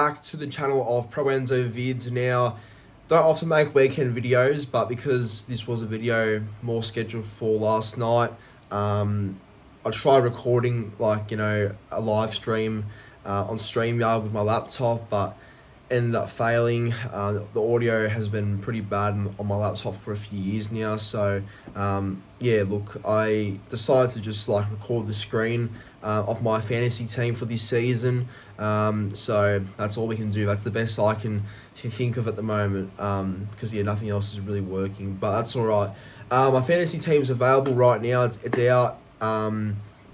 back to the channel of Pro Enzo Vids. Now, don't often make weekend videos, but because this was a video more scheduled for last night, I tried recording a live stream on StreamYard with my laptop, but ended up failing. The audio has been pretty bad on my laptop for a few years now, so yeah, look, I decided to just record the screen of my fantasy team for this season. So that's all we can do. That's the best I can think of at the moment, because yeah, nothing else is really working, but that's all right. My fantasy team's available right now. It's out.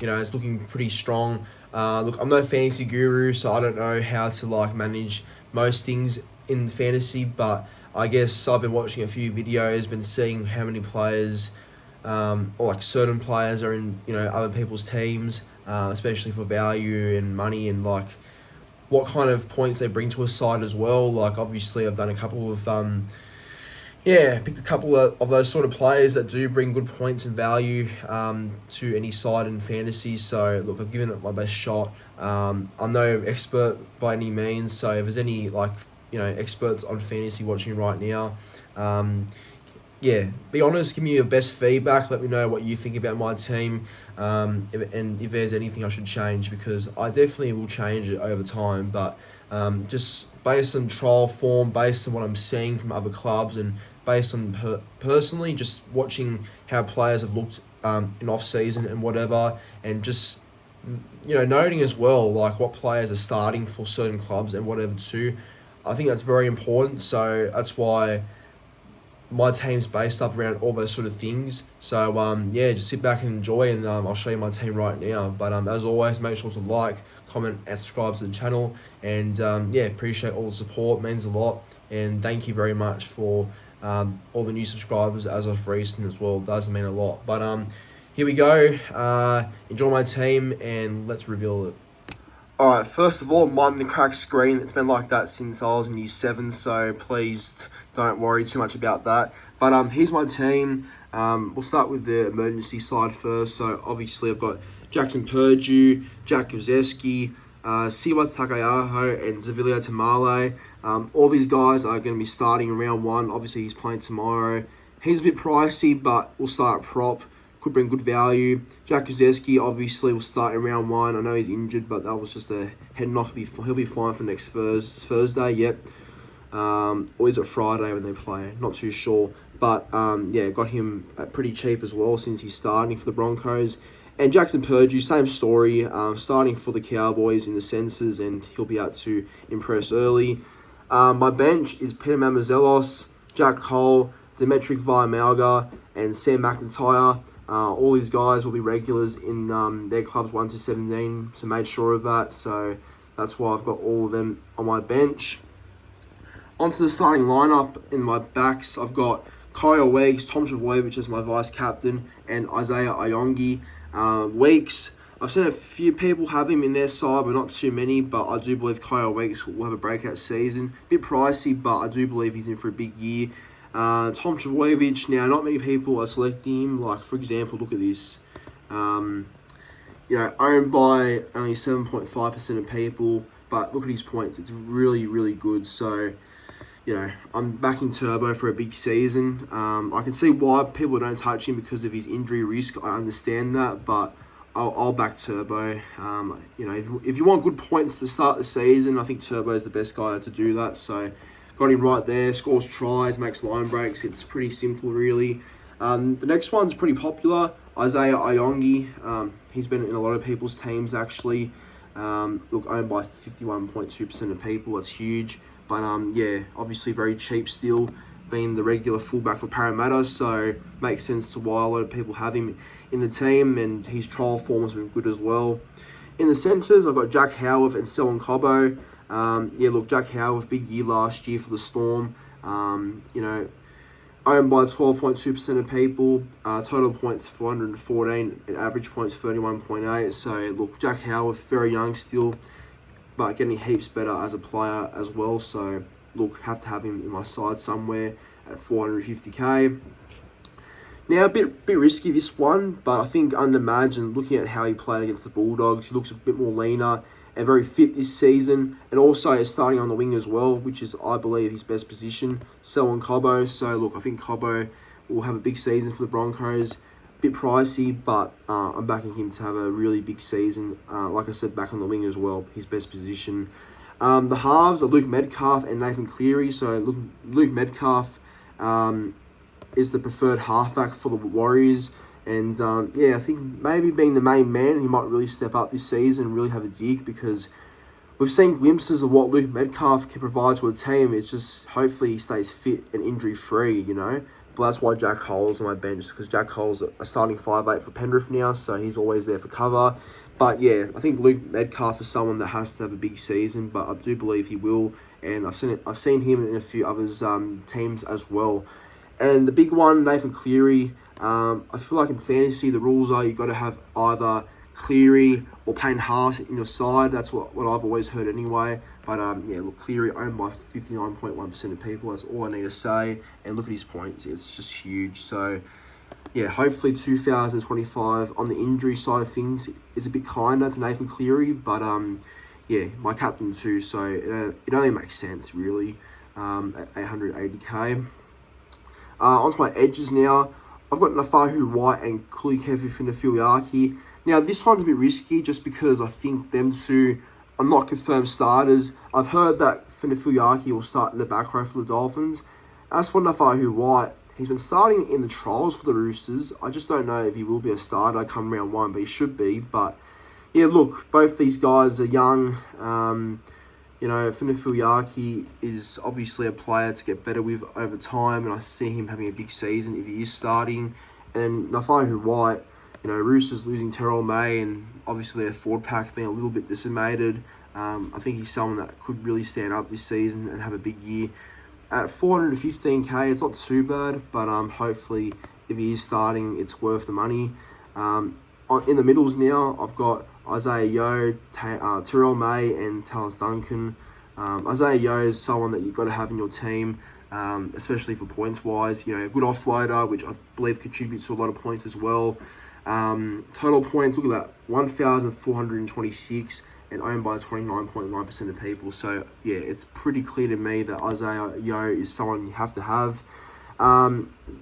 It's looking pretty strong. Look, I'm no fantasy guru, so I don't know how to manage most things in fantasy, but I guess I've been watching a few videos, been seeing how many players, or certain players are in other people's teams, especially for value and money, and what kind of points they bring to a side as well. Obviously I've done a couple of picked a couple of those sort of players that do bring good points and value to any side in fantasy. So look, I've given it my best shot. I'm no expert by any means, so if there's any experts on fantasy watching right now, be honest, give me your best feedback, let me know what you think about my team, and if there's anything I should change, because I definitely will change it over time, but just based on trial form, based on what I'm seeing from other clubs, and based on personally just watching how players have looked in off season and whatever, and just noting as well what players are starting for certain clubs and whatever too. I think that's very important, so that's why my team's based up around all those sort of things. So just sit back and enjoy, and I'll show you my team right now. But as always, make sure to like, comment, and subscribe to the channel. And appreciate all the support, means a lot. And thank you very much for all the new subscribers as of recent as well. It does mean a lot. But here we go. Enjoy my team, and let's reveal it. Alright, first of all, mind the cracked screen. It's been like that since I was in year 7, so please don't worry too much about that. But here's my team. We'll start with the emergency side first. So obviously I've got Jackson Purdue, Jack Guzewski, Siwa Takayaho, and Zavilio Tamale. All these guys are going to be starting in round 1. Obviously he's playing tomorrow. He's a bit pricey, but we'll start at prop. Could bring good value. Jack Guzewski obviously will start in round 1. I know he's injured, but that was just a head knock. He'll be fine for next Thursday. Yep. Or is it Friday when they play? Not too sure. But got him pretty cheap as well since he's starting for the Broncos. And Jackson Purdue, same story. Starting for the Cowboys in the Senses, and he'll be able to impress early. My bench is Peter Mamazelos, Jack Cole, Demetric Vaimalga, and Sam McIntyre. All these guys will be regulars in their clubs 1 to 17, so made sure of that. So that's why I've got all of them on my bench. Onto the starting lineup. In my backs, I've got Kyle Weeks, Tom Trbojevic as my vice captain, and Isaiah Iongi. Weeks, I've seen a few people have him in their side, but not too many. But I do believe Kyle Weeks will have a breakout season. Bit pricey, but I do believe he's in for a big year. Tom Trbojevic, now not many people are selecting him. For example, look at this. Owned by only 7.5% of people, but look at his points. It's really, really good. So, I'm backing Turbo for a big season. I can see why people don't touch him because of his injury risk. I understand that, but I'll back Turbo. If you want good points to start the season, I think Turbo is the best guy to do that. So, got him right there. Scores tries, makes line breaks. It's pretty simple, really. The next one's pretty popular. Isaiah Iongi. He's been in a lot of people's teams, actually. Owned by 51.2% of people. That's huge. But, obviously very cheap still, being the regular fullback for Parramatta. So, makes sense to why a lot of people have him in the team. And his trial form has been good as well. In the centres, I've got Jack Howarth and Selwyn Cobbo. Jack Halves, big year last year for the Storm. Owned by 12.2% of people. Total points 414, and average points 31.8. So Jack Halves, very young still, but getting heaps better as a player as well. So have to have him in my side somewhere at 450k. Now, a bit risky this one, but I think under Madge, and looking at how he played against the Bulldogs, he looks a bit more leaner and very fit this season, and also is starting on the wing as well, which is, I believe, his best position. So on Cobbo. So look, I think Cobbo will have a big season for the Broncos. Bit pricey, but I'm backing him to have a really big season. Like I said, back on the wing as well, his best position. The halves are Luke Metcalf and Nathan Cleary. So Luke Metcalf is the preferred halfback for the Warriors. And yeah, I think maybe being the main man, he might really step up this season and really have a dig, because we've seen glimpses of what Luke Metcalf can provide to a team. It's just hopefully he stays fit and injury-free, you know. But that's why Jack Cole's on my bench, because Jack Cole's a starting 5'8" for Penrith now, so he's always there for cover. But yeah, I think Luke Metcalf is someone that has to have a big season, but I do believe he will, and I've seen him in a few others teams as well. And the big one, Nathan Cleary. I feel like in fantasy the rules are you've got to have either Cleary or Payne Haas in your side. That's what I've always heard anyway. But yeah, look, Cleary owned by 59.1% of people. That's all I need to say. And look at his points; it's just huge. So yeah, hopefully 2025 on the injury side of things is a bit kinder to Nathan Cleary. But yeah, my captain too. So it only makes sense really at 880k. Onto my edges now. I've got Nafahu White and Kulikefu Finafiliaki. Now, this one's a bit risky just because I think them two are not confirmed starters. I've heard that Finafiliaki will start in the back row for the Dolphins. As for Nafahu White, he's been starting in the trials for the Roosters. I just don't know if he will be a starter come round one, but he should be. But yeah, look, both these guys are young. You know, Finafiliaki is obviously a player to get better with over time, and I see him having a big season if he is starting. And Nafahu White, you know, Roosters losing Terrell May, and obviously their forward pack being a little bit decimated. I think he's someone that could really stand up this season and have a big year. At 415k, it's not too bad, but hopefully if he is starting, it's worth the money. In the middles now, I've got Isaiah Yeo, Terrell May, and Tallis Duncan. Isaiah Yeo is someone that you've got to have in your team, especially for points-wise. You know, a good offloader, which I believe contributes to a lot of points as well. Total points, look at that, 1,426, and owned by 29.9% of people. So, yeah, it's pretty clear to me that Isaiah Yeo is someone you have to have.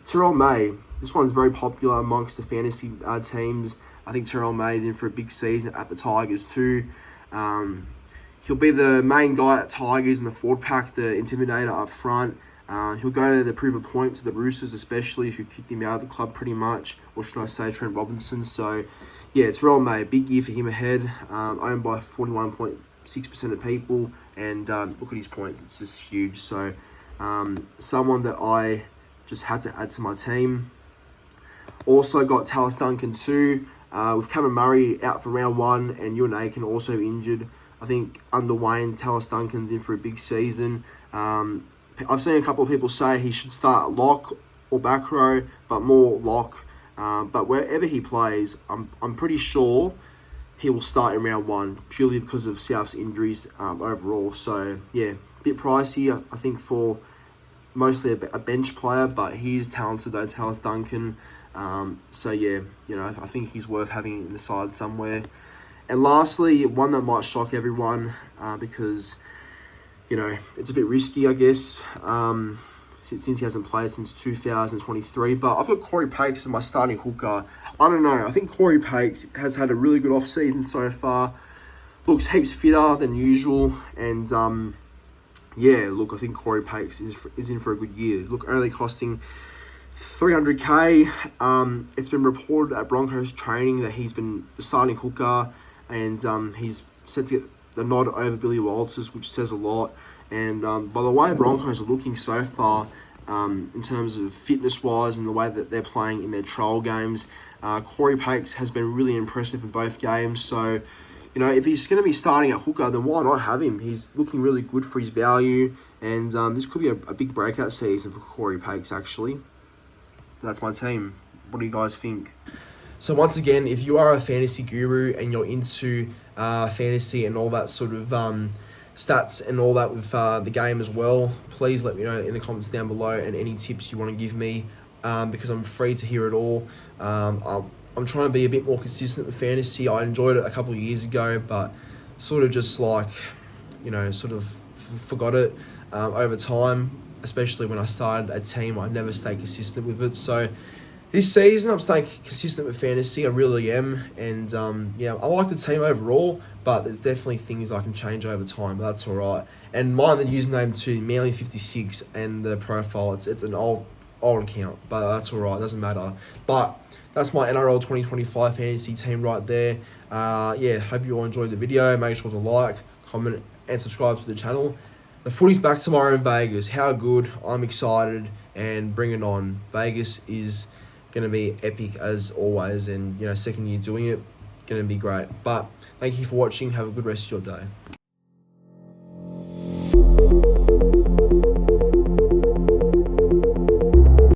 Terrell May, this one's very popular amongst the fantasy teams. I think Terrell May is in for a big season at the Tigers too. He'll be the main guy at Tigers in the forward pack, the intimidator up front. He'll go there to prove a point to the Roosters, especially who kicked him out of the club pretty much. Or should I say Trent Robinson. So, yeah, Terrell May, big year for him ahead. Owned by 41.6% of people. And look at his points, it's just huge. So, someone that I just had to add to my team. Also got Tallis Duncan too. With Cameron Murray out for round one and Ewan Aiken also injured, I think under Wayne, Tallis Duncan's in for a big season. I've seen a couple of people say he should start lock or back row, but more lock. But wherever he plays, I'm pretty sure he will start in round one, purely because of South's injuries overall. So, yeah, a bit pricey, I think, for mostly a bench player, but he is talented though, Tallis Duncan. So yeah, you know, I think he's worth having in the side somewhere. And lastly, one that might shock everyone, because, you know, it's a bit risky, I guess, since he hasn't played since 2023. But I've got Corey Pakes as my starting hooker. I don't know. I think Corey Pakes has had a really good off-season so far. Looks heaps fitter than usual. And, yeah, look, I think Corey Pakes is in for a good year. Look, only costing 300k. It's been reported at Broncos training that he's been the starting hooker, and he's set to get the nod over Billy Walters, which says a lot. And by the way Broncos are looking so far, in terms of fitness-wise and the way that they're playing in their trial games, Corey Pakes has been really impressive in both games. So, you know, if he's going to be starting at hooker, then why not have him? He's looking really good for his value, and this could be a big breakout season for Corey Pakes, actually. That's my team. What do you guys think? So once again, if you are a fantasy guru and you're into fantasy and all that sort of stats and all that with the game as well, please let me know in the comments down below, and any tips you want to give me, because I'm free to hear it all. I'm trying to be a bit more consistent with fantasy. I enjoyed it a couple of years ago, but sort of just like, sort of forgot it over time, especially when I started a team. I never stayed consistent with it. So this season, I'm staying consistent with fantasy. I really am. And, I like the team overall, but there's definitely things I can change over time. But that's all right. And mine, the username to Manly56 and the profile, it's an old account, but that's all right. Doesn't matter. But that's my NRL 2025 fantasy team right there. Hope you all enjoyed the video. Make sure to like, comment, and subscribe to the channel. The footy's back tomorrow in Vegas. How good. I'm excited, and bring it on. Vegas is going to be epic as always, and second year doing it, going to be great. But thank you for watching. Have a good rest of your day.